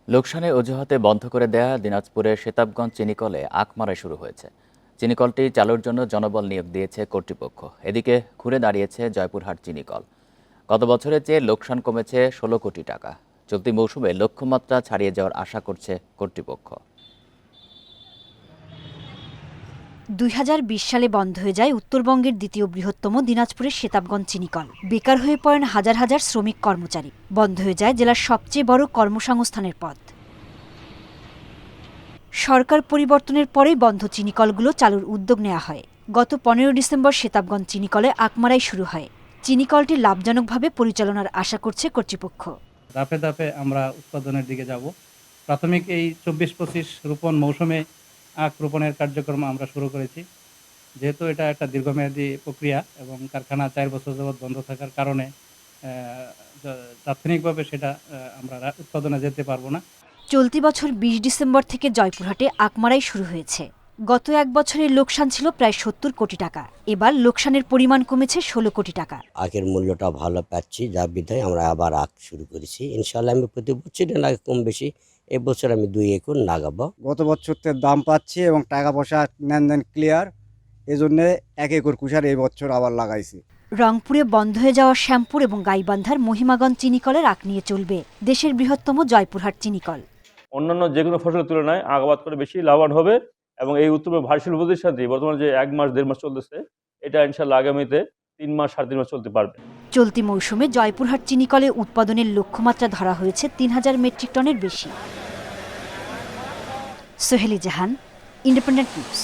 লোকসানের অজুহাতে বন্ধ করে দেয়া দিনাজপুরের সেতাবগঞ্জ চিনিকলে আখ মারাই শুরু হয়েছে। চিনিকলটি চালুর জন্য জনবল নিয়োগ দিয়েছে কর্তৃপক্ষ। এদিকে ঘুরে দাঁড়িয়েছে জয়পুরহাট চিনিকল। গত বছরের চেয়ে লোকসান কমেছে ১৬ কোটি টাকা। চলতি মৌসুমে লক্ষ্যমাত্রা ছাড়িয়ে যাওয়ার আশা করছে কর্তৃপক্ষ। ২০২০ সালে বন্ধ হয়ে যায় উত্তরবঙ্গের দ্বিতীয় বৃহত্তম দিনাজপুরের সেতাবগঞ্জ চিনিকল। বেকার হয়ে পড়েন হাজার হাজার শ্রমিক কর্মচারী। বন্ধ হয়ে যায় জেলার সবচেয়ে বড় কর্মসংস্থানের পথ। সরকার পরিবর্তনের পরেই বন্ধ চিনিকলগুলো চালুর উদ্যোগ নেওয়া হয়। গত ১৫ ডিসেম্বর সেতাবগঞ্জ চিনিকলে আখমারাই শুরু হয়। চিনিকলটি লাভজনকভাবে পরিচালনার আশা করছে কর্তৃপক্ষ। ধাপে ধাপে আমরা উৎপাদনের দিকে যাব। প্রাথমিক এই ২৪-২৫ রোপণ মৌসুমে আখ রোপণের কার্যক্রম আমরা শুরু করেছি। যেহেতু এটা একটা দীর্ঘমেয়াদী প্রক্রিয়া এবং কারখানা ৪ বছর যাবৎ বন্ধ থাকার কারণে তাৎক্ষণিকভাবে সেটা আমরা উৎপাদনে যেতে পারবো না। চলতি বছর ২০ ডিসেম্বর থেকে জয়পুরহাটে আখমারাই শুরু হয়েছে। গত এক বছরের লোকসান ছিল প্রায় ৭০ কোটি টাকা। এবার লোকসানের পরিমাণ কমেছে ১৬ কোটি টাকা। আখের মূল্যটা ভালো পাচ্ছি, যার বিধায় আমরা আবার আখ শুরু করেছি। ইনশাল্লাহ আমি প্রতি বছরই লাগে কম বেশি, এবছর আমি ২ একর লাগাবো। গত বছর দাম পাচ্ছি এবং টাকা পয়সা নেন ক্লিয়ার, এজন্য ১ একর কুশার এই বছর আবার লাগাইছি। রংপুরে বন্ধ হয়ে যাওয়া শ্যামপুর এবং গাইবান্ধার মহিমাগঞ্জ চিনিকলের আখ নিয়ে চলবে দেশের বৃহত্তম জয়পুরহাট চিনিকল। অন্যান্য যে কোনো ফসলের তুলনায় আখ আবাদ করে বেশি লাভবান হবে এবং এই উত্তরবঙ্গ ভারশীল প্রতিষ্ঠানটি বর্তমানে যে ১ মাস ১.৫ মাস চলতেছে, এটা ইনশাল্লাহ আগামীতে ৩ মাস ৩.৫ মাস চলতে পারবে। চলতি মৌসুমে জয়পুরহাট চিনিকলে উৎপাদনের লক্ষ্যমাত্রা ধরা হয়েছে ৩,০০০ মেট্রিক টনের বেশি। সোহেলি জাহান, ইন্ডিপেন্ডেন্ট নিউজ।